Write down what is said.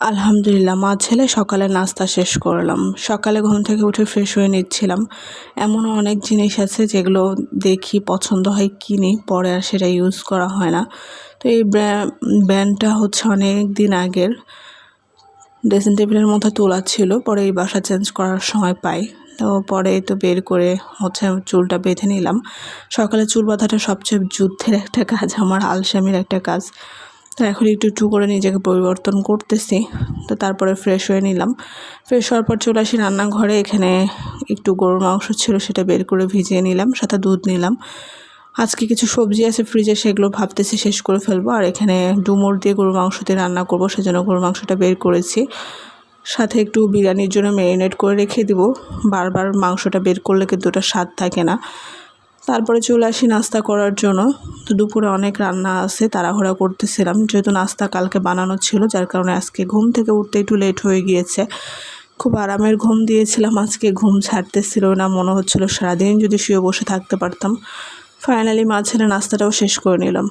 আলহামদুলিল্লাহ, মা ছেলে সকালে নাস্তা শেষ করলাম। সকালে ঘুম থেকে উঠে ফ্রেশ হয়ে নিচ্ছিলাম। এমনও অনেক জিনিস আছে যেগুলো দেখি পছন্দ হয় কিনি, পরে আর সেটা ইউজ করা হয় না। তো এই ব্র্যান্ডটা হচ্ছে অনেক দিন আগের, ড্রেসিং টেবিলের মধ্যে তোলা ছিল, পরে এই বাসা চেঞ্জ করার সময় পাই। তো পরে তো বের করে হচ্ছে চুলটা বেঁধে নিলাম। সকালে চুল বাঁধাটা সবচেয়ে যুদ্ধের একটা কাজ, আমার আলসেমির একটা কাজ। তো এখন একটু একটু করে নিজেকে পরিবর্তন করতেছি। তো তারপরে ফ্রেশ হয়ে নিলাম। ফ্রেশ হওয়ার পর চলে আসি রান্নাঘরে। এখানে একটু গরুর মাংস ছিল, সেটা বের করে ভিজিয়ে নিলাম, সাথে দুধ নিলাম। আজকে কিছু সবজি আছে ফ্রিজে, সেগুলো ভাবতেছি শেষ করে ফেলবো। আর এখানে ডুমুর দিয়ে গরুর মাংস দিয়ে রান্না করবো, সেজন্য গরুর মাংসটা বের করেছি। সাথে একটু বিরিয়ানির জন্য ম্যারিনেট করে রেখে দিব। বারবার মাংসটা বের করলে কিন্তু ওটা স্বাদ থাকে না। তারপরে চলে আসি নাস্তা করার জন্য। তো দুপুরে অনেক রান্না আছে, তাড়াহুড়া করতেছিলাম, যেহেতু নাস্তা কালকে বানানো ছিল, যার কারণে আজকে ঘুম থেকে উঠতে একটু লেট হয়ে গিয়েছে। খুব আরামের ঘুম দিয়েছিলাম, আজকে ঘুম ছাড়তেছিল না, মনে হচ্ছিল সারাদিন যদি শুয়ে বসে থাকতে পারতাম। ফাইনালি মা ছেলে নাস্তাটাও শেষ করে নিলাম।